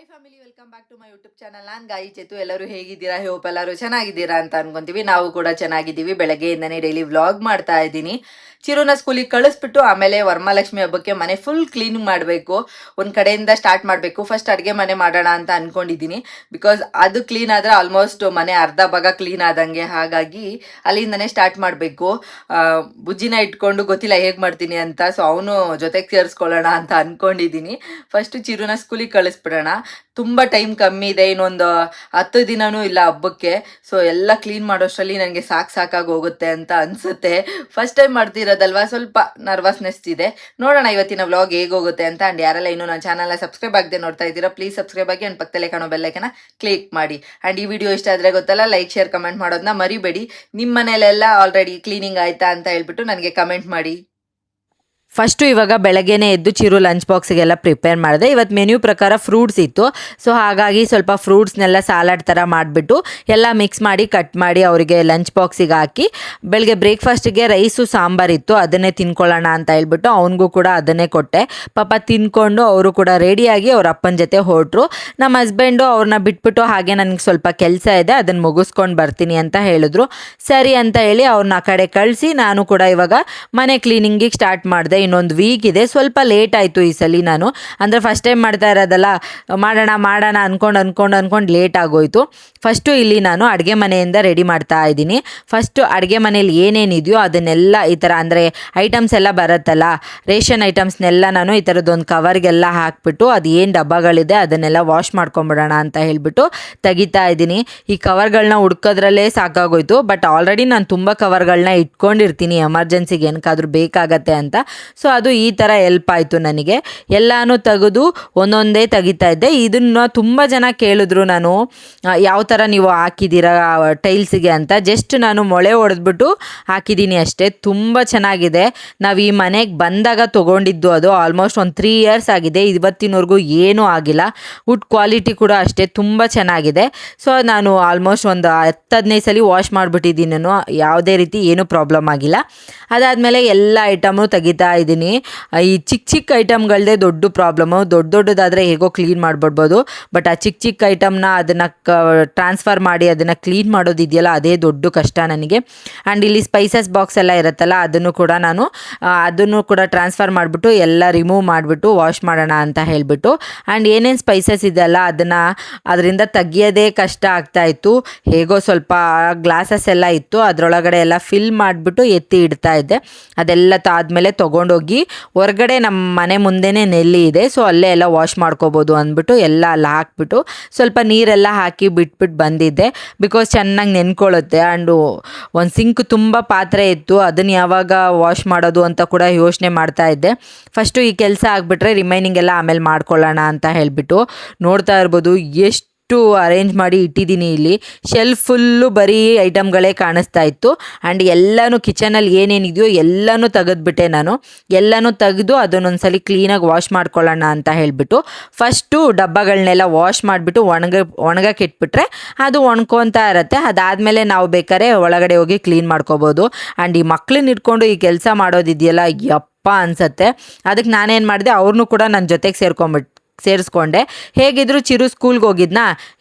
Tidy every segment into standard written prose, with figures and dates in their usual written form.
Hi family, welcome back to my YouTube channel. ನಾನು ಗಾಯಿ ಚೇತು. ಎಲ್ಲರೂ ಹೇಗಿದ್ದೀರಾ? ಹೋಪ್ ಎಲ್ಲರೂ ಚೆನ್ನಾಗಿದ್ದೀರಾ ಅಂತ ಅನ್ಕೊಂತೀವಿ. ನಾವು ಕೂಡ ಚೆನ್ನಾಗಿದ್ದೀವಿ. ಬೆಳಗ್ಗೆಯಿಂದನೇ ಡೈಲಿ ವ್ಲಾಗ್ ಮಾಡ್ತಾ ಇದ್ದೀನಿ. ಚಿರುನ ಸ್ಕೂಲಿಗೆ ಕಳಿಸ್ಬಿಟ್ಟು ಆಮೇಲೆ ವರಮಹಾಲಕ್ಷ್ಮಿ ಹಬ್ಬಕ್ಕೆ ಮನೆ ಫುಲ್ ಕ್ಲೀನ್ ಮಾಡಬೇಕು. ಒಂದು ಕಡೆಯಿಂದ ಸ್ಟಾರ್ಟ್ ಮಾಡಬೇಕು. ಫಸ್ಟ್ ಅಡುಗೆ ಮನೆ ಮಾಡೋಣ ಅಂತ ಅನ್ಕೊಂಡಿದ್ದೀನಿ. ಬಿಕಾಸ್ ಅದು ಕ್ಲೀನ್ ಆದರೆ ಆಲ್ಮೋಸ್ಟ್ ಮನೆ ಅರ್ಧ ಭಾಗ ಕ್ಲೀನ್ ಆದಂಗೆ. ಹಾಗಾಗಿ ಅಲ್ಲಿಂದನೇ ಸ್ಟಾರ್ಟ್ ಮಾಡಬೇಕು. ಬುಜ್ಜಿನ ಇಟ್ಕೊಂಡು ಗೊತ್ತಿಲ್ಲ ಹೇಗೆ ಮಾಡ್ತೀನಿ ಅಂತ. ಸೊ ಅವನು ಜೊತೆಗೆ ಸೇರಿಸ್ಕೊಳ್ಳೋಣ ಅಂತ ಅನ್ಕೊಂಡಿದ್ದೀನಿ. ಫಸ್ಟು ಚಿರುನ ಸ್ಕೂಲಿಗೆ ಕಳಿಸ್ಬಿಡೋಣ. ತುಂಬ ಟೈಮ್ ಕಮ್ಮಿ ಇದೆ, ಇನ್ನೊಂದು 10 ದಿನನೂ ಇಲ್ಲ ಹಬ್ಬಕ್ಕೆ. ಸೊ ಎಲ್ಲ ಕ್ಲೀನ್ ಮಾಡೋಷ್ಟರಲ್ಲಿ ನನಗೆ ಸಾಕಾಗಿ ಹೋಗುತ್ತೆ ಅಂತ ಅನಿಸುತ್ತೆ. ಫಸ್ಟ್ ಟೈಮ್ ಮಾಡ್ತಿರೋದಲ್ವಾ, ಸ್ವಲ್ಪ ನರ್ವಸ್ನೆಸ್ ಇದೆ. ನೋಡೋಣ ಇವತ್ತಿನ ವ್ಲಾಗ್ ಹೇಗೆ ಹೋಗುತ್ತೆ ಅಂತ. ಆ್ಯಂಡ್ ಯಾರೆಲ್ಲ ಇನ್ನೂ ನನ್ನ ಚಾನಲ್ನ ಸಬ್ಸ್ಕ್ರೈಬ್ ಆಗದೆ ನೋಡ್ತಾ ಇದ್ದೀರಾ, ಪ್ಲೀಸ್ ಸಬ್ಸ್ಕ್ರೈಬ್ ಆಗಿ ಆ್ಯಂಡ್ ಪಕ್ಕದಲ್ಲೇ ಕಾಣೋ ಬೆಲ್ಲೈಕನ್ನ ಕ್ಲಿಕ್ ಮಾಡಿ. ಆ್ಯಂಡ್ ಈ ವಿಡಿಯೋ ಇಷ್ಟ ಆದರೆ ಗೊತ್ತಲ್ಲ, ಲೈಕ್ ಶೇರ್ ಕಮೆಂಟ್ ಮಾಡೋದನ್ನ ಮರಿಬೇಡಿ. ನಿಮ್ಮ ಮನೇಲೆಲ್ಲ ಆಲ್ರೆಡಿ ಕ್ಲೀನಿಂಗ್ ಆಯಿತಾ ಅಂತ ಹೇಳ್ಬಿಟ್ಟು ನನಗೆ ಕಮೆಂಟ್ ಮಾಡಿ. ಫಸ್ಟು ಇವಾಗ ಬೆಳಗ್ಗೆನೇ ಎದ್ದು ಚಿರು ಲಂಚ್ ಬಾಕ್ಸಿಗೆಲ್ಲ ಪ್ರಿಪೇರ್ ಮಾಡಿದೆ. ಇವತ್ತು ಮೆನ್ಯೂ ಪ್ರಕಾರ ಫ್ರೂಟ್ಸ್ ಇತ್ತು. ಸೊ ಹಾಗಾಗಿ ಸ್ವಲ್ಪ ಫ್ರೂಟ್ಸ್ನೆಲ್ಲ ಸಲಾಡ್ ಥರ ಮಾಡಿಬಿಟ್ಟು ಎಲ್ಲ ಮಿಕ್ಸ್ ಮಾಡಿ ಕಟ್ ಮಾಡಿ ಅವರಿಗೆ ಲಂಚ್ ಬಾಕ್ಸಿಗೆ ಹಾಕಿ, ಬೆಳಗ್ಗೆ ಬ್ರೇಕ್ಫಾಸ್ಟಿಗೆ ರೈಸು ಸಾಂಬಾರಿತ್ತು, ಅದನ್ನೇ ತಿನ್ಕೊಳ್ಳೋಣ ಅಂತ ಹೇಳ್ಬಿಟ್ಟು ಅವನಿಗೂ ಕೂಡ ಅದನ್ನೇ ಕೊಟ್ಟೆ. ಪಾಪ ತಿನ್ಕೊಂಡು ಅವರು ಕೂಡ ರೆಡಿಯಾಗಿ ಅವ್ರ ಅಪ್ಪನ ಜೊತೆ ಹೊರಟರು. ನಮ್ಮ ಹಸ್ಬೆಂಡು ಅವ್ರನ್ನ ಬಿಟ್ಬಿಟ್ಟು ಹಾಗೆ ನನಗೆ ಸ್ವಲ್ಪ ಕೆಲಸ ಇದೆ, ಅದನ್ನು ಮುಗಿಸ್ಕೊಂಡು ಬರ್ತೀನಿ ಅಂತ ಹೇಳಿದ್ರು. ಸರಿ ಅಂತ ಹೇಳಿ ಅವ್ರನ್ನ ಆ ಕಡೆ ಕಳಿಸಿ ನಾನು ಕೂಡ ಇವಾಗ ಮನೆ ಕ್ಲೀನಿಂಗಿಗೆ ಸ್ಟಾರ್ಟ್ ಮಾಡಿದೆ. ಇನ್ನೊಂದು ವೀಕ್ ಇದೆ. ಸ್ವಲ್ಪ ಲೇಟ್ ಆಯಿತು ಈ ಸಲ. ನಾನು ಅಂದರೆ ಫಸ್ಟ್ ಟೈಮ್ ಮಾಡ್ತಾ ಇರೋದಲ್ಲ, ಮಾಡೋಣ ಅನ್ಕೊಂಡು ಲೇಟ್ ಆಗೋಯ್ತು. ಫಸ್ಟು ಇಲ್ಲಿ ನಾನು ಅಡುಗೆ ಮನೆಯಿಂದ ರೆಡಿ ಮಾಡ್ತಾ ಇದ್ದೀನಿ. ಫಸ್ಟು ಅಡುಗೆ ಮನೇಲಿ ಏನೇನಿದೆಯೋ ಅದನ್ನೆಲ್ಲ ಈ ಥರ ಅಂದರೆ ಐಟಮ್ಸ್ ಎಲ್ಲ ಬರುತ್ತಲ್ಲ, ರೇಷನ್ ಐಟಮ್ಸ್ನೆಲ್ಲ ನಾನು ಈ ಥರದ್ದೊಂದು ಕವರ್ಗೆಲ್ಲ ಹಾಕ್ಬಿಟ್ಟು ಅದು ಏನು ಡಬ್ಬಗಳಿದೆ ಅದನ್ನೆಲ್ಲ ವಾಶ್ ಮಾಡ್ಕೊಂಬಿಡೋಣ ಅಂತ ಹೇಳಿಬಿಟ್ಟು ತೆಗಿತಾ ಇದ್ದೀನಿ. ಈ ಕವರ್ಗಳನ್ನ ಹುಡ್ಕೋದ್ರಲ್ಲೇ ಸಾಕಾಗೋಯ್ತು. ಬಟ್ ಆಲ್ರೆಡಿ ನಾನು ತುಂಬ ಕವರ್ಗಳನ್ನ ಇಟ್ಕೊಂಡಿರ್ತೀನಿ, ಎಮರ್ಜೆನ್ಸಿಗೆ ಏನಕ್ಕಾದ್ರೂ ಬೇಕಾಗತ್ತೆ ಅಂತ. ಸೊ ಅದು ಈ ಥರ ಹೆಲ್ಪ್ ಆಯಿತು ನನಗೆ. ಎಲ್ಲನೂ ತೆಗೆದು ಒಂದೊಂದೇ ತೆಗಿತಾ ಇದ್ದೆ. ಇದನ್ನು ತುಂಬ ಜನ ಕೇಳಿದ್ರು, ನಾನು ಯಾವ ಥರ ನೀವು ಹಾಕಿದ್ದೀರಾ ಟೈಲ್ಸಿಗೆ ಅಂತ. ಜಸ್ಟ್ ನಾನು ಮೊಳೆ ಹೊಡೆದ್ಬಿಟ್ಟು ಹಾಕಿದ್ದೀನಿ ಅಷ್ಟೇ. ತುಂಬ ಚೆನ್ನಾಗಿದೆ. ನಾವು ಈ ಮನೆಗೆ ಬಂದಾಗ ತೊಗೊಂಡಿದ್ದು, ಅದು ಆಲ್ಮೋಸ್ಟ್ ಒಂದು 3 ಇಯರ್ಸ್ ಆಗಿದೆ. ಇವತ್ತಿನವರೆಗೂ ಏನೂ ಆಗಿಲ್ಲ. ವುಡ್ ಕ್ವಾಲಿಟಿ ಕೂಡ ಅಷ್ಟೇ ತುಂಬ ಚೆನ್ನಾಗಿದೆ. ಸೊ ನಾನು ಆಲ್ಮೋಸ್ಟ್ ಒಂದು 10-15 ಸಲ ವಾಶ್ ಮಾಡಿಬಿಟ್ಟಿದ್ದೀನಿ. ನಾನು ಯಾವುದೇ ರೀತಿ ಏನೂ ಪ್ರಾಬ್ಲಮ್ ಆಗಿಲ್ಲ. ಅದಾದಮೇಲೆ ಎಲ್ಲ ಐಟಮು ತೆಗಿತಾ ಇದ್ದೀನಿ. ಈ ಚಿಕ್ಕ ಐಟಮ್ಗಳದೇ ದೊಡ್ಡ ಪ್ರಾಬ್ಲಮ್ಮು. ದೊಡ್ಡದಾದರೆ ಹೇಗೋ ಕ್ಲೀನ್ ಮಾಡಿಬಿಡ್ಬೋದು. ಬಟ್ ಆ ಚಿಕ್ಕ ಐಟಮ್ನ ಅದನ್ನು ಟ್ರಾನ್ಸ್ಫರ್ ಮಾಡಿ ಅದನ್ನು ಕ್ಲೀನ್ ಮಾಡೋದಿದೆಯಲ್ಲ, ಅದೇ ದೊಡ್ಡ ಕಷ್ಟ ನನಗೆ. ಆ್ಯಂಡ್ ಇಲ್ಲಿ ಸ್ಪೈಸಸ್ ಬಾಕ್ಸ್ ಎಲ್ಲ ಇರುತ್ತಲ್ಲ, ಅದನ್ನು ಕೂಡ ಟ್ರಾನ್ಸ್ಫರ್ ಮಾಡಿಬಿಟ್ಟು ಎಲ್ಲ ರಿಮೂವ್ ಮಾಡಿಬಿಟ್ಟು ವಾಶ್ ಮಾಡೋಣ ಅಂತ ಹೇಳಿಬಿಟ್ಟು. ಆ್ಯಂಡ್ ಏನೇನು ಸ್ಪೈಸಸ್ ಇದೆಯಲ್ಲ ಅದರಿಂದ ತೆಗಿಯೋದೇ ಕಷ್ಟ ಆಗ್ತಾಯಿತ್ತು. ಹೇಗೋ ಸ್ವಲ್ಪ ಗ್ಲಾಸಸ್ ಎಲ್ಲ ಇತ್ತು, ಅದರೊಳಗಡೆ ಎಲ್ಲ ಫಿಲ್ ಮಾಡಿಬಿಟ್ಟು ಎತ್ತಿ ಇಡ್ತಾ ಇದ್ದೆ. ಅದೆಲ್ಲ ಆದಮೇಲೆ ತೊಗೊಂಡೋಗಿ ಹೊರಗಡೆ ನಮ್ಮ ಮನೆ ಮುಂದೆನೇ ನೆಲ್ಲಿ ಇದೆ, ಸೊ ಅಲ್ಲೇ ಎಲ್ಲ ವಾಶ್ ಮಾಡ್ಕೋಬೋದು ಅಂದ್ಬಿಟ್ಟು ಎಲ್ಲ ಅಲ್ಲಿ ಹಾಕ್ಬಿಟ್ಟು ಸ್ವಲ್ಪ ನೀರೆಲ್ಲ ಹಾಕಿ ಬಿಟ್ಬಿಟ್ಟು ಬಂದಿದ್ದೆ. ಬಿಕಾಸ್ ಚೆನ್ನಾಗಿ ನೆನ್ಕೊಳ್ಳುತ್ತೆ. ಆ್ಯಂಡು ಒಂದು ಸಿಂಕ್ ತುಂಬ ಪಾತ್ರೆ ಇತ್ತು, ಅದನ್ನು ಯಾವಾಗ ವಾಶ್ ಮಾಡೋದು ಅಂತ ಕೂಡ ಯೋಚನೆ ಮಾಡ್ತಾ ಇದ್ದೆ. ಫಸ್ಟು ಈ ಕೆಲಸ ಆಗಿಬಿಟ್ರೆ ರಿಮೈನಿಂಗ್ ಎಲ್ಲ ಆಮೇಲೆ ಮಾಡ್ಕೊಳ್ಳೋಣ ಅಂತ ಹೇಳಿಬಿಟ್ಟು. ನೋಡ್ತಾ ಇರ್ಬೋದು ಎಷ್ಟು ಅರೇಂಜ್ ಮಾಡಿ ಇಟ್ಟಿದ್ದೀನಿ. ಇಲ್ಲಿ ಶೆಲ್ಫ್ ಫುಲ್ಲು ಬರೀ ಐಟಮ್ಗಳೇ ಕಾಣಿಸ್ತಾ ಇತ್ತು. ಆ್ಯಂಡ್ ಎಲ್ಲನೂ ಕಿಚನಲ್ಲಿ ಏನೇನಿದೆಯೋ ಎಲ್ಲನೂ ತೆಗೆದ್ಬಿಟ್ಟೆ ನಾನು. ಎಲ್ಲನೂ ತೆಗೆದು ಅದನ್ನೊಂದ್ಸಲಿ ಕ್ಲೀನಾಗಿ ವಾಶ್ ಮಾಡ್ಕೊಳ್ಳೋಣ ಅಂತ ಹೇಳಿಬಿಟ್ಟು ಫಸ್ಟು ಡಬ್ಬಗಳನ್ನೆಲ್ಲ ವಾಶ್ ಮಾಡಿಬಿಟ್ಟು ಒಣಗಕ್ಕೆ ಇಟ್ಬಿಟ್ರೆ ಅದು ಒಣ್ಕೊತಾ ಇರುತ್ತೆ. ಅದಾದಮೇಲೆ ನಾವು ಬೇಕಾದ್ರೆ ಒಳಗಡೆ ಹೋಗಿ ಕ್ಲೀನ್ ಮಾಡ್ಕೋಬೋದು. ಆ್ಯಂಡ್ ಈ ಮಕ್ಳನ್ನ ಇಟ್ಕೊಂಡು ಈ ಕೆಲಸ ಮಾಡೋದಿದೆಯಲ್ಲ, ಯಪ್ಪ ಅನಿಸುತ್ತೆ. ಅದಕ್ಕೆ ನಾನೇನು ಮಾಡಿದೆ, ಅವ್ರನ್ನೂ ಕೂಡ ನನ್ನ ಜೊತೆಗೆ ಸೇರಿಸ್ಕೊಂಡೆ. ಹೇಗಿದ್ರು ಚಿರು ಸ್ಕೂಲ್ಗೆ ಹೋಗಿದ್ನಾ,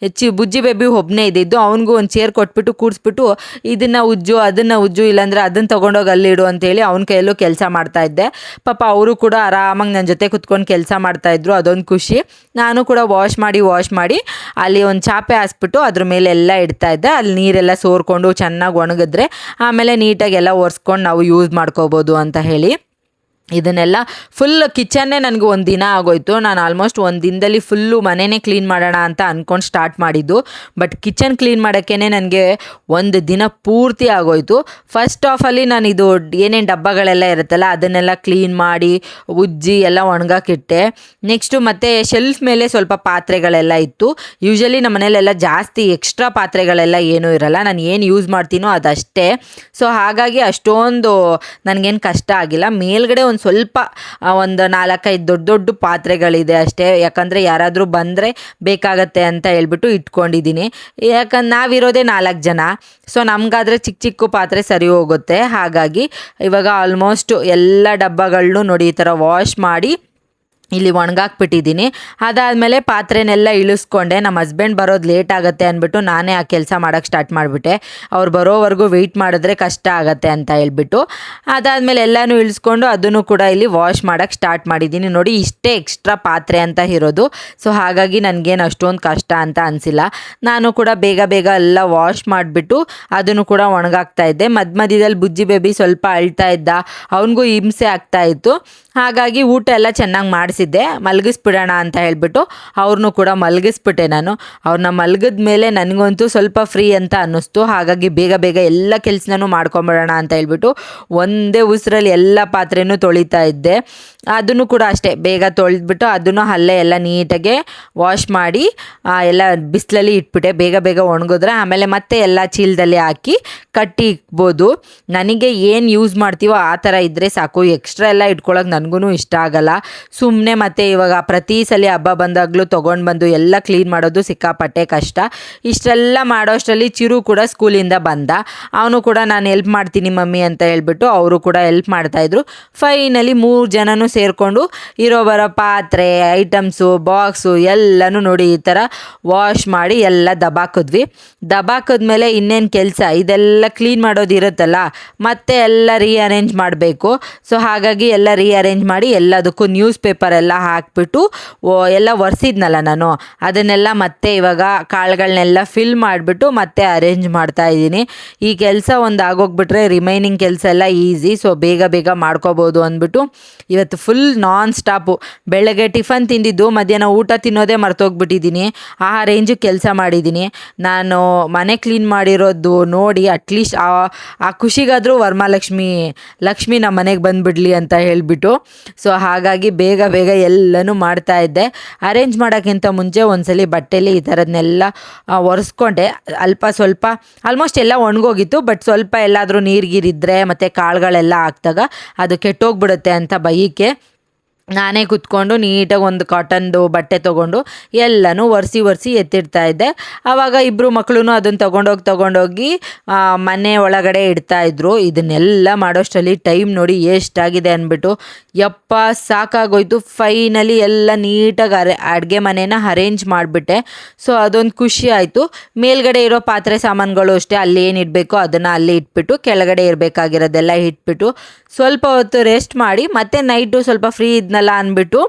ಬುಜ್ಜಿ ಬೇಬಿ ಒಬ್ಬನೇ ಇದ್ದಿದ್ದು. ಅವನಿಗೂ ಒಂದು ಚೇರ್ ಕೊಟ್ಬಿಟ್ಟು ಕೂಡಿಸ್ಬಿಟ್ಟು ಅದನ್ನು ಉಜ್ಜು ಇಲ್ಲಾಂದರೆ ಅದನ್ನು ತೊಗೊಂಡೋಗಿ ಅಲ್ಲಿಡು ಅಂತೇಳಿ ಅವನ ಕೈಯಲ್ಲೂ ಕೆಲಸ ಮಾಡ್ತಾಯಿದ್ದೆ. ಪಾಪ ಅವರು ಕೂಡ ಆರಾಮಾಗಿ ನನ್ನ ಜೊತೆ ಕುತ್ಕೊಂಡು ಕೆಲಸ ಮಾಡ್ತಾಯಿದ್ರು. ಅದೊಂದು ಖುಷಿ. ನಾನು ಕೂಡ ವಾಶ್ ಮಾಡಿ ಅಲ್ಲಿ ಒಂದು ಚಾಪೆ ಹಾಸ್ಬಿಟ್ಟು ಅದ್ರ ಮೇಲೆ ಎಲ್ಲ ಇಡ್ತಾಯಿದ್ದೆ. ಅಲ್ಲಿ ನೀರೆಲ್ಲ ಸೋರ್ಕೊಂಡು ಚೆನ್ನಾಗಿ ಒಣಗಿದ್ರೆ ಆಮೇಲೆ ನೀಟಾಗಿ ಎಲ್ಲ ಒರೆಸ್ಕೊಂಡು ನಾವು ಯೂಸ್ ಮಾಡ್ಕೋಬೋದು ಅಂತ ಹೇಳಿ ಇದನ್ನೆಲ್ಲ ಫುಲ್ ಕಿಚನ್ನೇ ನನಗೆ ಒಂದು ದಿನ ಆಗೋಯ್ತು. ನಾನು ಆಲ್ಮೋಸ್ಟ್ ಒಂದು ದಿನದಲ್ಲಿ ಫುಲ್ಲು ಮನೆಯೇ ಕ್ಲೀನ್ ಮಾಡೋಣ ಅಂತ ಅಂದ್ಕೊಂಡು ಸ್ಟಾರ್ಟ್ ಮಾಡಿದ್ದು. ಬಟ್ ಕಿಚನ್ ಕ್ಲೀನ್ ಮಾಡೋಕ್ಕೇ ನನಗೆ ಒಂದು ದಿನ ಪೂರ್ತಿ ಆಗೋಯ್ತು. ಫಸ್ಟ್ ಆಫಲ್ಲಿ ನಾನು ಇದು ಏನೇನು ಡಬ್ಬಗಳೆಲ್ಲ ಇರುತ್ತಲ್ಲ ಅದನ್ನೆಲ್ಲ ಕ್ಲೀನ್ ಮಾಡಿ ಉಜ್ಜಿ ಎಲ್ಲ ಒಣಗಾಕಿಟ್ಟೆ. ನೆಕ್ಸ್ಟು ಮತ್ತು ಶೆಲ್ಫ್ ಮೇಲೆ ಸ್ವಲ್ಪ ಪಾತ್ರೆಗಳೆಲ್ಲ ಇತ್ತು. ಯೂಶ್ವಲಿ ನಮ್ಮ ಮನೇಲೆಲ್ಲ ಜಾಸ್ತಿ ಎಕ್ಸ್ಟ್ರಾ ಪಾತ್ರೆಗಳೆಲ್ಲ ಏನೂ ಇರಲ್ಲ, ನಾನು ಏನು ಯೂಸ್ ಮಾಡ್ತೀನೋ ಅದಷ್ಟೇ. ಸೊ ಹಾಗಾಗಿ ಅಷ್ಟೊಂದು ನನಗೇನು ಕಷ್ಟ ಆಗಿಲ್ಲ. ಮೇಲ್ಗಡೆ ಒಂದು ಸ್ವಲ್ಪ ಒಂದು 4-5 ದೊಡ್ಡ ಪಾತ್ರೆಗಳಿದೆ ಅಷ್ಟೇ. ಯಾಕಂದರೆ ಯಾರಾದರೂ ಬಂದರೆ ಬೇಕಾಗತ್ತೆ ಅಂತ ಹೇಳ್ಬಿಟ್ಟು ಇಟ್ಕೊಂಡಿದ್ದೀನಿ. ಯಾಕಂದ್ರೆ ನಾವಿರೋದೇ 4 ಜನ. ಸೊ ನಮಗಾದರೆ ಚಿಕ್ಕ ಪಾತ್ರೆ ಸರಿ ಹೋಗುತ್ತೆ. ಹಾಗಾಗಿ ಇವಾಗ ಆಲ್ಮೋಸ್ಟ್ ಎಲ್ಲ ಡಬ್ಬಗಳನ್ನೂ ನೋಡಿ ಈ ಥರ ವಾಶ್ ಮಾಡಿ ಇಲ್ಲಿ ಒಣಗಾಕ್ಬಿಟ್ಟಿದ್ದೀನಿ. ಅದಾದಮೇಲೆ ಪಾತ್ರೆನೆಲ್ಲ ಇಳಿಸ್ಕೊಂಡೆ. ನಮ್ಮ ಹಸ್ಬೆಂಡ್ ಬರೋದು ಲೇಟ್ ಆಗುತ್ತೆ ಅಂದ್ಬಿಟ್ಟು ನಾನೇ ಆ ಕೆಲಸ ಮಾಡೋಕ್ಕೆ ಸ್ಟಾರ್ಟ್ ಮಾಡಿಬಿಟ್ಟೆ. ಅವ್ರು ಬರೋವರೆಗೂ ವೆಯ್ಟ್ ಮಾಡಿದ್ರೆ ಕಷ್ಟ ಆಗುತ್ತೆ ಅಂತ ಹೇಳ್ಬಿಟ್ಟು. ಅದಾದಮೇಲೆ ಎಲ್ಲನೂ ಇಳಿಸ್ಕೊಂಡು ಅದನ್ನು ಕೂಡ ಇಲ್ಲಿ ವಾಶ್ ಮಾಡೋಕ್ಕೆ ಸ್ಟಾರ್ಟ್ ಮಾಡಿದ್ದೀನಿ. ನೋಡಿ ಇಷ್ಟೇ ಎಕ್ಸ್ಟ್ರಾ ಪಾತ್ರೆ ಅಂತ ಇರೋದು. ಸೊ ಹಾಗಾಗಿ ನನಗೇನು ಅಷ್ಟೊಂದು ಕಷ್ಟ ಅಂತ ಅನಿಸಿಲ್ಲ. ನಾನು ಕೂಡ ಬೇಗ ಬೇಗ ಎಲ್ಲ ವಾಶ್ ಮಾಡಿಬಿಟ್ಟು ಅದನ್ನು ಕೂಡ ಒಣಗಾಕ್ತಾ ಇದ್ದೆ. ಮಧ್ಯದಲ್ಲಿ ಬುಜ್ಜಿ ಬೇಬಿ ಸ್ವಲ್ಪ ಅಳ್ತಾ ಇದ್ದ, ಅವನಿಗೂ ಹಿಂಸೆ ಆಗ್ತಾಯಿತ್ತು. ಹಾಗಾಗಿ ಊಟ ಎಲ್ಲ ಚೆನ್ನಾಗಿ ಮಾಡಿಸಿದ್ದೆ. ಮಲಗಿಸ್ಬಿಡೋಣ ಅಂತ ಹೇಳ್ಬಿಟ್ಟು ಅವ್ರನ್ನೂ ಕೂಡ ಮಲಗಿಸ್ಬಿಟ್ಟೆ ನಾನು. ಅವ್ರನ್ನ ಮಲಗಿದ ಮೇಲೆ ನನಗಂತೂ ಸ್ವಲ್ಪ ಫ್ರೀ ಅಂತ ಅನ್ನಿಸ್ತು. ಹಾಗಾಗಿ ಬೇಗ ಬೇಗ ಎಲ್ಲ ಕೆಲಸನೂ ಮಾಡ್ಕೊಂಬಿಡೋಣ ಅಂತ ಹೇಳ್ಬಿಟ್ಟು ಒಂದೇ ಉಸಿರಲ್ಲಿ ಎಲ್ಲ ಪಾತ್ರೆನೂ ತೊಳಿತಾ ಇದ್ದೆ. ಅದನ್ನು ಕೂಡ ಅಷ್ಟೇ ಬೇಗ ತೊಳೆದ್ಬಿಟ್ಟು ಅದನ್ನು ಅಲ್ಲೇ ಎಲ್ಲ ನೀಟಾಗೆ ವಾಶ್ ಮಾಡಿ ಎಲ್ಲ ಬಿಸಿಲಲ್ಲಿ ಇಟ್ಬಿಟ್ಟೆ. ಬೇಗ ಬೇಗ ಒಣಗಿದ್ರೆ ಆಮೇಲೆ ಮತ್ತೆ ಎಲ್ಲ ಚೀಲದಲ್ಲಿ ಹಾಕಿ ಕಟ್ಟಿ ಇಕ್ಬೋದು. ನನಗೆ ಏನು ಯೂಸ್ ಮಾಡ್ತೀವೋ ಆ ಥರ ಇದ್ದರೆ ಸಾಕು. ಎಕ್ಸ್ಟ್ರಾ ಎಲ್ಲ ಇಟ್ಕೊಳ್ಳೋಕೆ ನನಗೂ ಇಷ್ಟ ಆಗಲ್ಲ. ಸುಮ್ಮನೆ ಮತ್ತು ಇವಾಗ ಪ್ರತಿ ಸಲ ಹಬ್ಬ ಬಂದಾಗಲೂ ತೊಗೊಂಡು ಬಂದು ಎಲ್ಲ ಕ್ಲೀನ್ ಮಾಡೋದು ಸಿಕ್ಕಾಪಟ್ಟೆ ಕಷ್ಟ. ಇಷ್ಟೆಲ್ಲ ಮಾಡೋಷ್ಟರಲ್ಲಿ ಚಿರು ಕೂಡ ಸ್ಕೂಲಿಂದ ಬಂದ. ಅವನು ಕೂಡ ನಾನು ಹೆಲ್ಪ್ ಮಾಡ್ತೀನಿ ಮಮ್ಮಿ ಅಂತ ಹೇಳ್ಬಿಟ್ಟು ಅವರು ಕೂಡ ಹೆಲ್ಪ್ ಮಾಡ್ತಾಯಿದ್ರು. ಫೈನಲಿ 3 ಜನನೂ ಸೇರಿಕೊಂಡು ಇರೋ ಬರೋ ಪಾತ್ರೆ ಐಟಮ್ಸು ಬಾಕ್ಸು ಎಲ್ಲನೂ ನೋಡಿ ಈ ಥರ ವಾಶ್ ಮಾಡಿ ಎಲ್ಲ ದಬಾಕಿದ್ಮೇಲೆ ಇನ್ನೇನು ಕೆಲಸ ಇದೆಲ್ಲ ಕ್ಲೀನ್ ಮಾಡೋದು ಇರುತ್ತಲ್ಲ, ಮತ್ತೆ ಎಲ್ಲ ರೀಅರೇಂಜ್ ಮಾಡಬೇಕು. ಸೊ ಹಾಗಾಗಿ ಎಲ್ಲ ರೀಅರೇಂಜ್ ಮಾಡಿ ಎಲ್ಲದಕ್ಕೂ ನ್ಯೂಸ್ ಪೇಪರ್ ಎಲ್ಲ ಹಾಕಿಬಿಟ್ಟು ಎಲ್ಲ ಒರೆಸಿದ್ನಲ್ಲ ನಾನು, ಅದನ್ನೆಲ್ಲ ಮತ್ತೆ ಇವಾಗ ಕಾಳುಗಳನ್ನೆಲ್ಲ ಫಿಲ್ ಮಾಡಿಬಿಟ್ಟು ಮತ್ತೆ ಅರೇಂಜ್ ಮಾಡ್ತಾ ಇದ್ದೀನಿ. ಈ ಕೆಲಸ ಒಂದು ಆಗೋಗ್ಬಿಟ್ರೆ ರಿಮೈನಿಂಗ್ ಕೆಲಸ ಎಲ್ಲ ಈಸಿ. ಸೊ ಬೇಗ ಬೇಗ ಮಾಡ್ಕೋಬೋದು ಅಂದ್ಬಿಟ್ಟು ಇವತ್ತು ಫುಲ್ ನಾನ್ ಸ್ಟಾಪು. ಬೆಳಗ್ಗೆ ಟಿಫನ್ ತಿಂದಿದ್ದು ಮಧ್ಯಾಹ್ನ ಊಟ ತಿನ್ನೋದೇ ಮರ್ತೋಗ್ಬಿಟ್ಟಿದ್ದೀನಿ. ಆ ರೇಂಜು ಕೆಲಸ ಮಾಡಿದ್ದೀನಿ. ನಾನು ಮನೆ ಕ್ಲೀನ್ ಮಾಡಿರೋದು ನೋಡಿ ಅಟ್ಲೀಸ್ಟ್ ಆ ಖುಷಿಗಾದರೂ ಲಕ್ಷ್ಮಿ ನಮ್ಮ ಮನೆಗೆ ಬಂದುಬಿಡ್ಲಿ ಅಂತ ಹೇಳಿಬಿಟ್ಟು. ಸೊ ಹಾಗಾಗಿ ಬೇಗ ಬೇಗ ಎಲ್ಲನೂ ಮಾಡ್ತಾಯಿದ್ದೆ. ಅರೇಂಜ್ ಮಾಡೋಕ್ಕಿಂತ ಮುಂಚೆ ಒಂದ್ಸಲಿ ಬಟ್ಟೆಲಿ ಈ ಥರದನ್ನೆಲ್ಲ ಒರೆಸ್ಕೊಂಡೆ. ಸ್ವಲ್ಪ ಆಲ್ಮೋಸ್ಟ್ ಎಲ್ಲ ಒಣಗೋಗಿತ್ತು. ಬಟ್ ಸ್ವಲ್ಪ ಎಲ್ಲಾದರೂ ನೀರಿಗಿರಿದ್ರೆ ಮತ್ತು ಕಾಳುಗಳೆಲ್ಲ ಹಾಕ್ದಾಗ ಅದು ಕೆಟ್ಟೋಗ್ಬಿಡುತ್ತೆ ಅಂತ ಬೈಕೆ ನಾನೇ ಕೂತ್ಕೊಂಡು ನೀಟಾಗಿ ಒಂದು ಕಾಟನ್ದು ಬಟ್ಟೆ ತೊಗೊಂಡು ಎಲ್ಲನೂ ಒರೆಸಿ ಎತ್ತಿಡ್ತಾ ಇದ್ದೆ. ಆವಾಗ ಇಬ್ಬರು ಮಕ್ಕಳು ಅದನ್ನು ತೊಗೊಂಡೋಗಿ ಮನೆ ಒಳಗಡೆ ಇಡ್ತಾಯಿದ್ರು. ಇದನ್ನೆಲ್ಲ ಮಾಡೋಷ್ಟರಲ್ಲಿ ಟೈಮ್ ನೋಡಿ ಎಷ್ಟಾಗಿದೆ ಅಂದ್ಬಿಟ್ಟು ಯಪ್ಪ ಸಾಕಾಗೋಯ್ತು. ಫೈನಲಿ ಎಲ್ಲ ನೀಟಾಗಿ ಅಡುಗೆ ಮನೇನ ಅರೇಂಜ್ ಮಾಡಿಬಿಟ್ಟೆ. ಸೊ ಅದೊಂದು ಖುಷಿ ಆಯಿತು. ಮೇಲ್ಗಡೆ ಇರೋ ಪಾತ್ರೆ ಸಾಮಾನುಗಳು ಅಷ್ಟೇ ಅಲ್ಲಿ ಏನು ಇಡಬೇಕೋ ಅದನ್ನು ಅಲ್ಲಿ ಇಟ್ಬಿಟ್ಟು ಕೆಳಗಡೆ ಇರಬೇಕಾಗಿರೋದೆಲ್ಲ ಇಟ್ಬಿಟ್ಟು ಸ್ವಲ್ಪ ಹೊತ್ತು ರೆಸ್ಟ್ ಮಾಡಿ ಮತ್ತೆ ನೈಟು ಸ್ವಲ್ಪ ಫ್ರೀ ಇದ್ನಲ್ಲ ಅಂದ್ಬಿಟ್ಟು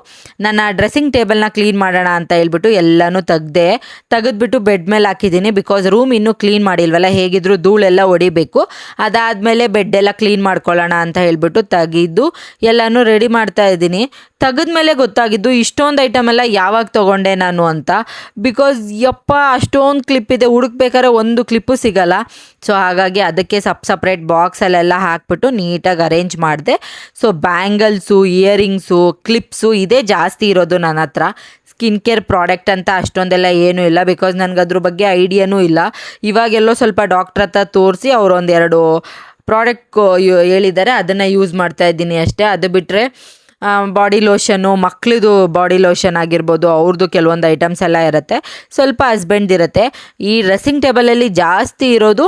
ನನ್ನ ಡ್ರೆಸ್ಸಿಂಗ್ ಟೇಬಲ್ನ ಕ್ಲೀನ್ ಮಾಡೋಣ ಅಂತ ಹೇಳ್ಬಿಟ್ಟು ಎಲ್ಲನೂ ತೆಗೆದ್ಬಿಟ್ಟು ಬೆಡ್ ಮೇಲೆ ಹಾಕಿದ್ದೀನಿ. ಬಿಕಾಸ್ ರೂಮ್ ಇನ್ನೂ ಕ್ಲೀನ್ ಮಾಡಿಲ್ವಲ್ಲ, ಹೇಗಿದ್ರು ಧೂಳೆಲ್ಲ ಹೊಡಿಬೇಕು. ಅದಾದಮೇಲೆ ಬೆಡ್ಡೆಲ್ಲ ಕ್ಲೀನ್ ಮಾಡ್ಕೊಳ್ಳೋಣ ಅಂತ ಹೇಳ್ಬಿಟ್ಟು ತೆಗೆದು ಎಲ್ಲನೂ ರೆಡಿ ಮಾಡ್ತಾ ಇದ್ದೀನಿ. ತೆಗೆದ್ಮೇಲೆ ಗೊತ್ತಾಗಿದ್ದು ಇಷ್ಟೊಂದು ಐಟಮ್ ಎಲ್ಲ ಯಾವಾಗ ತೊಗೊಂಡೆ ನಾನು ಅಂತ. ಬಿಕಾಸ್ ಯಪ್ಪ ಅಷ್ಟೊಂದು ಕ್ಲಿಪ್ ಇದೆ, ಹುಡುಕ್ಬೇಕಾದ್ರೆ ಒಂದು ಕ್ಲಿಪ್ಪು ಸಿಗಲ್ಲ. ಸೊ ಹಾಗಾಗಿ ಅದಕ್ಕೆ ಸಪ್ರೇಟ್ ಬಾಕ್ಸಲ್ಲೆಲ್ಲ ಹಾಕ್ಬಿಟ್ಟು ನೀಟಾಗಿ ಅರೇಂಜ್ ಮಾಡಿದೆ. ಸೊ ಬ್ಯಾಂಗಲ್ಸು, ಇಯರಿಂಗ್ಸು, ಕ್ಲಿಪ್ಸು ಇದೇ ಜಾಸ್ತಿ ಇರೋದು ನನ್ನ ಹತ್ರ. ಸ್ಕಿನ್ ಕೇರ್ ಪ್ರಾಡಕ್ಟ್ ಅಂತ ಅಷ್ಟೊಂದೆಲ್ಲ ಏನೂ ಇಲ್ಲ. ಬಿಕಾಸ್ ನನಗೆ ಅದ್ರ ಬಗ್ಗೆ ಐಡಿಯಾನೂ ಇಲ್ಲ. ಇವಾಗೆಲ್ಲೋ ಸ್ವಲ್ಪ ಡಾಕ್ಟ್ರ್ ಹತ್ರ ತೋರಿಸಿ ಅವರು 1-2 ಪ್ರಾಡಕ್ಟ್ ಹೇಳಿದ್ದಾರೆ, ಅದನ್ನು ಯೂಸ್ ಮಾಡ್ತಾ ಇದ್ದೀನಿ ಅಷ್ಟೇ. ಅದು ಬಿಟ್ಟರೆ ಬಾಡಿ ಲೋಷನ್ನು, ಮಕ್ಕಳದು ಬಾಡಿ ಲೋಷನ್ ಆಗಿರ್ಬೋದು, ಅವ್ರದ್ದು ಕೆಲವೊಂದು ಐಟಮ್ಸ್ ಎಲ್ಲ ಇರುತ್ತೆ, ಸ್ವಲ್ಪ ಹಸ್ಬೆಂಡ್ದಿರುತ್ತೆ. ಈ ಡ್ರೆಸ್ಸಿಂಗ್ ಟೇಬಲಲ್ಲಿ ಜಾಸ್ತಿ ಇರೋದು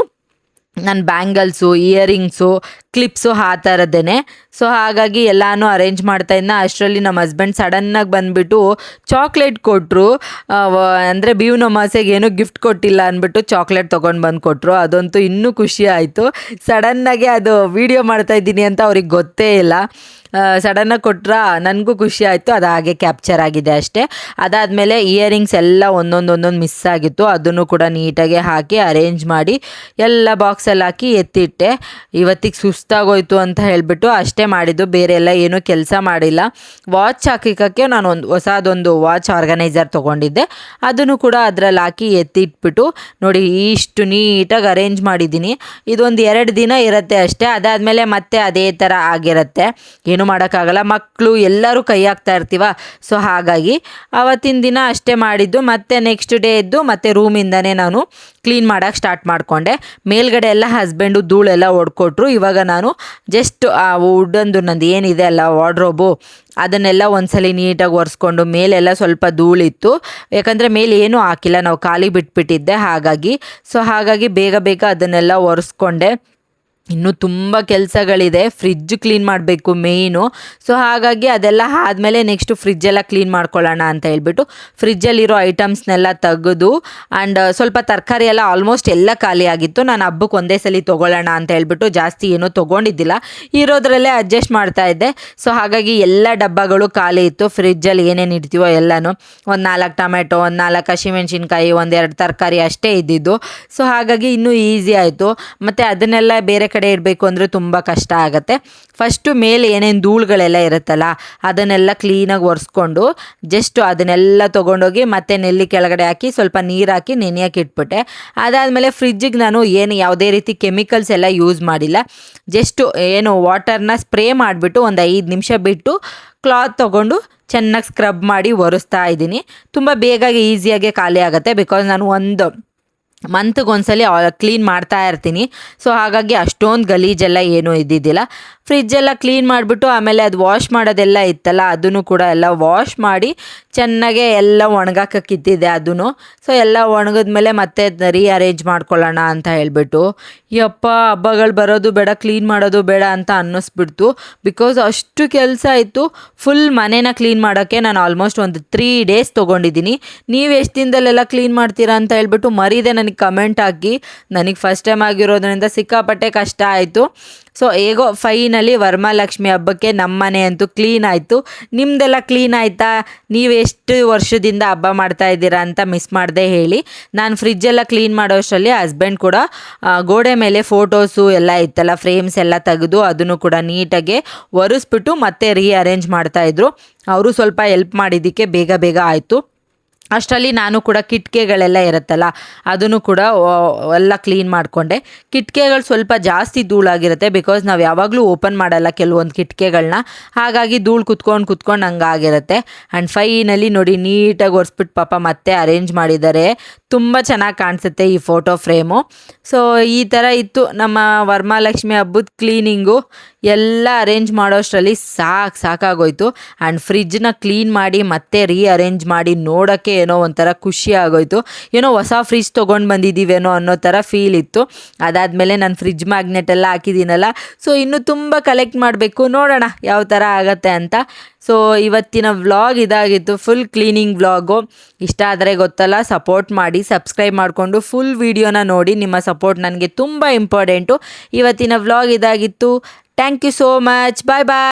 ನನ್ನ ಬ್ಯಾಂಗಲ್ಸು, ಇಯರಿಂಗ್ಸು, ಕ್ಲಿಪ್ಸು ಆ ಥರದ್ದೇನೆ. ಸೊ ಹಾಗಾಗಿ ಎಲ್ಲನೂ ಅರೇಂಜ್ ಮಾಡ್ತಾಯಿದ್ನ. ಅಷ್ಟರಲ್ಲಿ ನಮ್ಮ ಹಸ್ಬೆಂಡ್ ಸಡನ್ನಾಗಿ ಬಂದುಬಿಟ್ಟು ಚಾಕ್ಲೇಟ್ ಕೊಟ್ಟರು. ಅಂದರೆ ಬೀವ್ನಮಾಸೆಗೆ ಏನೂ ಗಿಫ್ಟ್ ಕೊಟ್ಟಿಲ್ಲ ಅಂದ್ಬಿಟ್ಟು ಚಾಕ್ಲೇಟ್ ತೊಗೊಂಡು ಬಂದು ಕೊಟ್ಟರು. ಅದಂತೂ ಇನ್ನೂ ಖುಷಿ ಆಯಿತು. ಸಡನ್ನಾಗಿ ಅದು ವೀಡಿಯೋ ಮಾಡ್ತಾಯಿದ್ದೀನಿ ಅಂತ ಅವ್ರಿಗೆ ಗೊತ್ತೇ ಇಲ್ಲ. ಸಡನ್ನಾಗಿ ಕೊಟ್ಟರೆ ನನಗೂ ಖುಷಿ ಆಯಿತು. ಅದು ಹಾಗೆ ಕ್ಯಾಪ್ಚರ್ ಆಗಿದೆ ಅಷ್ಟೇ. ಅದಾದಮೇಲೆ ಇಯರಿಂಗ್ಸ್ ಎಲ್ಲ ಒಂದೊಂದು ಮಿಸ್ ಆಗಿತ್ತು. ಅದನ್ನು ಕೂಡ ನೀಟಾಗಿ ಹಾಕಿ ಅರೇಂಜ್ ಮಾಡಿ ಎಲ್ಲ ಬಾಕ್ಸಲ್ಲಿ ಹಾಕಿ ಎತ್ತಿಟ್ಟೆ. ಇವತ್ತಿಗೆ ಸುಸ್ತಾಗೋಯ್ತು ಅಂತ ಹೇಳಿಬಿಟ್ಟು ಅಷ್ಟೇ ಮಾಡಿದ್ದು, ಬೇರೆ ಎಲ್ಲ ಏನೂ ಕೆಲಸ ಮಾಡಿಲ್ಲ. ವಾಚ್ ಹಾಕಿಕೋಕ್ಕೆ ನಾನು ಹೊಸದೊಂದು ವಾಚ್ ಆರ್ಗನೈಸರ್ ತೊಗೊಂಡಿದ್ದೆ. ಅದನ್ನು ಕೂಡ ಅದರಲ್ಲಿ ಹಾಕಿ ಎತ್ತಿಟ್ಬಿಟ್ಟು ನೋಡಿ ಇಷ್ಟು ನೀಟಾಗಿ ಅರೇಂಜ್ ಮಾಡಿದ್ದೀನಿ. ಇದೊಂದು 2 ದಿನ ಇರುತ್ತೆ ಅಷ್ಟೇ. ಅದಾದಮೇಲೆ ಮತ್ತೆ ಅದೇ ಥರ ಆಗಿರುತ್ತೆ. ಏನು ಮಾಡೋಕ್ಕಾಗಲ್ಲ, ಮಕ್ಕಳು ಎಲ್ಲರೂ ಕೈ ಹಾಕ್ತಾ ಇರ್ತೀವ. ಸೊ ಹಾಗಾಗಿ ಆವತ್ತಿನ ದಿನ ಅಷ್ಟೇ ಮಾಡಿದ್ದು. ಮತ್ತು ನೆಕ್ಸ್ಟ್ ಡೇ ಎದ್ದು ಮತ್ತೆ ರೂಮಿಂದನೇ ನಾನು ಕ್ಲೀನ್ ಮಾಡೋಕ್ಕೆ ಸ್ಟಾರ್ಟ್ ಮಾಡಿಕೊಂಡೆ. ಮೇಲ್ಗಡೆ ಎಲ್ಲ ಹಸ್ಬೆಂಡು ಧೂಳೆಲ್ಲ ಹೊಡ್ಕೊಟ್ರು. ಇವಾಗ ನಾನು ಜಸ್ಟ್ ಆ ವುಡ್ಡಂದು ನಂದು ಏನಿದೆ ಅಲ್ಲ ವಾರ್ಡ್ರೋಬು, ಅದನ್ನೆಲ್ಲ ಒಂದ್ಸಲಿ ನೀಟಾಗಿ ಒರೆಸ್ಕೊಂಡು, ಮೇಲೆಲ್ಲ ಸ್ವಲ್ಪ ಧೂಳಿತ್ತು. ಯಾಕಂದರೆ ಮೇಲೆ ಏನೂ ಹಾಕಿಲ್ಲ, ನಾವು ಖಾಲಿ ಬಿಟ್ಬಿಟ್ಟಿದ್ದೆ ಹಾಗಾಗಿ. ಸೊ ಹಾಗಾಗಿ ಬೇಗ ಅದನ್ನೆಲ್ಲ ಒರೆಸ್ಕೊಂಡೆ. ಇನ್ನೂ ತುಂಬ ಕೆಲಸಗಳಿದೆ. ಫ್ರಿಜ್ ಕ್ಲೀನ್ ಮಾಡಬೇಕು ಮೇಯ್ನು. ಸೊ ಹಾಗಾಗಿ ಅದೆಲ್ಲ ಆದಮೇಲೆ ನೆಕ್ಸ್ಟು ಫ್ರಿಜ್ಜೆಲ್ಲ ಕ್ಲೀನ್ ಮಾಡ್ಕೊಳ್ಳೋಣ ಅಂತ ಹೇಳ್ಬಿಟ್ಟು ಫ್ರಿಜ್ಜಲ್ಲಿರೋ ಐಟಮ್ಸ್ನೆಲ್ಲ ತೆಗೆದು ಆ್ಯಂಡ್ ಸ್ವಲ್ಪ ತರಕಾರಿ ಎಲ್ಲ ಆಲ್ಮೋಸ್ಟ್ ಎಲ್ಲ ಖಾಲಿ ಆಗಿತ್ತು. ನಾನು ಹಬ್ಬಕ್ಕೆ ಒಂದೇ ಸಲ ತೊಗೊಳ್ಳೋಣ ಅಂತ ಹೇಳ್ಬಿಟ್ಟು ಜಾಸ್ತಿ ಏನೂ ತೊಗೊಂಡಿದ್ದಿಲ್ಲ, ಇರೋದ್ರಲ್ಲೇ ಅಡ್ಜಸ್ಟ್ ಮಾಡ್ತಾಯಿದ್ದೆ. ಸೊ ಹಾಗಾಗಿ ಎಲ್ಲ ಡಬ್ಬಗಳು ಖಾಲಿ ಇತ್ತು. ಫ್ರಿಜ್ಜಲ್ಲಿ ಏನೇನು ಇಡ್ತೀವೋ ಎಲ್ಲನೂ, ಒಂದು 4 ಟೊಮೆಟೊ, ಒಂದು 4 ಹಸಿಮೆಣ್ಸಿನ್ಕಾಯಿ, 1-2 ತರಕಾರಿ ಅಷ್ಟೇ ಇದ್ದಿದ್ದು. ಸೊ ಹಾಗಾಗಿ ಇನ್ನೂ ಈಸಿ ಆಯಿತು. ಮತ್ತು ಅದನ್ನೆಲ್ಲ ಬೇರೆ ಕಡೆ ಇಡಬೇಕು ಅಂದರೆ ತುಂಬ ಕಷ್ಟ ಆಗುತ್ತೆ. ಫಸ್ಟು ಮೇಲೆ ಏನೇನು ಧೂಳುಗಳೆಲ್ಲ ಇರುತ್ತಲ್ಲ ಅದನ್ನೆಲ್ಲ ಕ್ಲೀನಾಗಿ ಒರೆಸ್ಕೊಂಡು ಜಸ್ಟ್ ಅದನ್ನೆಲ್ಲ ತೊಗೊಂಡೋಗಿ ಮತ್ತೆ ನೆಲ್ಲಿ ಕೆಳಗಡೆ ಹಾಕಿ ಸ್ವಲ್ಪ ನೀರು ಹಾಕಿ ನೆನೆಯೋಕೆ ಇಟ್ಬಿಟ್ಟೆ. ಅದಾದಮೇಲೆ ಫ್ರಿಜ್ಜಿಗೆ ನಾನು ಏನು ಯಾವುದೇ ರೀತಿ ಕೆಮಿಕಲ್ಸ್ ಎಲ್ಲ ಯೂಸ್ ಮಾಡಿಲ್ಲ. ಜಸ್ಟು ಏನು ವಾಟರ್ನ ಸ್ಪ್ರೇ ಮಾಡಿಬಿಟ್ಟು ಒಂದು 5 ನಿಮಿಷ ಬಿಟ್ಟು ಕ್ಲಾತ್ ತೊಗೊಂಡು ಚೆನ್ನಾಗಿ ಸ್ಕ್ರಬ್ ಮಾಡಿ ಒರೆಸ್ತಾ ಇದ್ದೀನಿ. ತುಂಬ ಬೇಗ ಈಸಿಯಾಗೆ ಖಾಲಿ ಆಗುತ್ತೆ. ಬಿಕಾಸ್ ನಾನು ಒಂದು ಮಂತ್ಗೆ ಒಂದ್ಸಲಿ ಕ್ಲೀನ್ ಮಾಡ್ತಾ ಇರ್ತೀನಿ. ಸೊ ಹಾಗಾಗಿ ಅಷ್ಟೊಂದು ಗಲೀಜೆಲ್ಲ ಏನೂ ಇದ್ದಿದ್ದಿಲ್ಲ. ಫ್ರಿಜ್ಜೆಲ್ಲ ಕ್ಲೀನ್ ಮಾಡಿಬಿಟ್ಟು ಆಮೇಲೆ ಅದು ವಾಶ್ ಮಾಡೋದೆಲ್ಲ ಇತ್ತಲ್ಲ ಅದನ್ನು ಕೂಡ ಎಲ್ಲ ವಾಶ್ ಮಾಡಿ ಚೆನ್ನಾಗೆ ಎಲ್ಲ ಒಣಗಾಕಿದ್ದಿದೆ ಅದನ್ನು. ಸೊ ಎಲ್ಲ ಒಣಗಿದ್ಮೇಲೆ ಮತ್ತೆ ರೀಅರೇಂಜ್ ಮಾಡ್ಕೊಳ್ಳೋಣ ಅಂತ ಹೇಳ್ಬಿಟ್ಟು ಯಪ್ಪ ಹಬ್ಬಗಳು ಬರೋದು ಬೇಡ, ಕ್ಲೀನ್ ಮಾಡೋದು ಬೇಡ ಅಂತ ಅನ್ನಿಸ್ಬಿಡ್ತು. ಬಿಕಾಸ್ ಅಷ್ಟು ಕೆಲಸ ಇತ್ತು. ಫುಲ್ ಮನೇನ ಕ್ಲೀನ್ ಮಾಡೋಕ್ಕೆ ನಾನು ಆಲ್ಮೋಸ್ಟ್ ಒಂದು 3 ಡೇಸ್ ತೊಗೊಂಡಿದ್ದೀನಿ. ನೀವು ಎಷ್ಟು ದಿನದಲ್ಲೆಲ್ಲ ಕ್ಲೀನ್ ಮಾಡ್ತೀರಾ ಅಂತ ಹೇಳ್ಬಿಟ್ಟು ಮರೀದೆ ನನಗೆ ಕಮೆಂಟ್ ಹಾಕಿ. ನನಗೆ ಫಸ್ಟ್ ಟೈಮ್ ಆಗಿರೋದ್ರಿಂದ ಸಿಕ್ಕಾಪಟ್ಟೆ ಕಷ್ಟ ಆಯಿತು. ಸೊ ಹೇಗೋ ಫೈನಲಿ ವರಮಹಾಲಕ್ಷ್ಮಿ ಹಬ್ಬಕ್ಕೆ ನಮ್ಮ ಮನೆ ಅಂತೂ ಕ್ಲೀನ್ ಆಯಿತು. ನಿಮ್ಮದೆಲ್ಲ ಕ್ಲೀನ್ ಆಯಿತಾ? ನೀವು ಎಷ್ಟು ವರ್ಷದಿಂದ ಹಬ್ಬ ಮಾಡ್ತಾ ಇದ್ದೀರಾ ಅಂತ ಮಿಸ್ ಮಾಡದೆ ಹೇಳಿ. ನಾನು ಫ್ರಿಜ್ಜೆಲ್ಲ ಕ್ಲೀನ್ ಮಾಡೋ ಅಷ್ಟರಲ್ಲಿ ಹಸ್ಬೆಂಡ್ ಕೂಡ ಗೋಡೆ ಮೇಲೆ ಫೋಟೋಸು ಎಲ್ಲ ಇತ್ತಲ್ಲ ಫ್ರೇಮ್ಸ್ ಎಲ್ಲ ತೆಗೆದು ಅದನ್ನು ಕೂಡ ನೀಟಾಗಿ ಒರೆಸ್ಬಿಟ್ಟು ಮತ್ತೆ ರೀಅರೇಂಜ್ ಮಾಡ್ತಾಯಿದ್ರು. ಅವರು ಸ್ವಲ್ಪ ಹೆಲ್ಪ್ ಮಾಡಿದ್ದಕ್ಕೆ ಬೇಗ ಬೇಗ ಆಯಿತು. ಅಷ್ಟರಲ್ಲಿ ನಾನು ಕೂಡ ಕಿಟಕಿಗಳೆಲ್ಲ ಇರುತ್ತಲ್ಲ ಅದನ್ನು ಕೂಡ ಎಲ್ಲ ಕ್ಲೀನ್ ಮಾಡಿಕೊಂಡೆ. ಕಿಟಕಿಗಳು ಸ್ವಲ್ಪ ಜಾಸ್ತಿ ಧೂಳಾಗಿರುತ್ತೆ. ಬಿಕಾಸ್ ನಾವು ಯಾವಾಗಲೂ ಓಪನ್ ಮಾಡಲ್ಲ ಕೆಲವೊಂದು ಕಿಟಕಿಗಳನ್ನ, ಹಾಗಾಗಿ ಧೂಳು ಕುತ್ಕೊಂಡು ಹಂಗಾಗಿರುತ್ತೆ. ಆ್ಯಂಡ್ ಫೈನಲಿ ನೋಡಿ ನೀಟಾಗಿ ಒರೆಸ್ಬಿಟ್ಟು ಪಾಪ ಮತ್ತೆ ಅರೇಂಜ್ ಮಾಡಿದ್ದಾರೆ. ತುಂಬ ಚೆನ್ನಾಗಿ ಕಾಣಿಸುತ್ತೆ ಈ ಫೋಟೋ ಫ್ರೇಮು. ಸೊ ಈ ಥರ ಇತ್ತು ನಮ್ಮ ವರಮಹಾಲಕ್ಷ್ಮಿ ಹಬ್ಬದ ಕ್ಲೀನಿಂಗು. ಎಲ್ಲ ಅರೇಂಜ್ ಮಾಡೋಷ್ಟರಲ್ಲಿ ಸಾಕಾಗೋಯ್ತು. ಆ್ಯಂಡ್ ಫ್ರಿಜ್ನ ಕ್ಲೀನ್ ಮಾಡಿ ಮತ್ತೆ ರೀಅರೇಂಜ್ ಮಾಡಿ ನೋಡೋಕ್ಕೆ ಏನೋ ಒಂಥರ ಖುಷಿ ಆಗೋಯ್ತು. ಏನೋ ಹೊಸ ಫ್ರಿಜ್ ತೊಗೊಂಡು ಬಂದಿದ್ದೀವೇನೋ ಅನ್ನೋ ಥರ ಫೀಲ್ ಇತ್ತು. ಅದಾದಮೇಲೆ ನಾನು ಫ್ರಿಜ್ ಮ್ಯಾಗ್ನೆಟ್ ಎಲ್ಲ ಹಾಕಿದ್ದೀನಲ್ಲ, ಸೊ ಇನ್ನೂ ತುಂಬ ಕಲೆಕ್ಟ್ ಮಾಡಬೇಕು, ನೋಡೋಣ ಯಾವ ಥರ ಆಗತ್ತೆ ಅಂತ. ಸೊ ಇವತ್ತಿನ ವ್ಲಾಗ್ ಇದಾಗಿತ್ತು, ಫುಲ್ ಕ್ಲೀನಿಂಗ್ ವ್ಲಾಗು. ಇಷ್ಟ ಆದರೆ ಗೊತ್ತಲ್ಲ, ಸಪೋರ್ಟ್ ಮಾಡಿ, ಸಬ್ಸ್ಕ್ರೈಬ್ ಮಾಡಿಕೊಂಡು ಫುಲ್ ವೀಡಿಯೋನ ನೋಡಿ. ನಿಮ್ಮ ಸಪೋರ್ಟ್ ನನಗೆ ತುಂಬ ಇಂಪಾರ್ಟೆಂಟು. ಇವತ್ತಿನ ವ್ಲಾಗ್ ಇದಾಗಿತ್ತು. Thank you so much. Bye bye.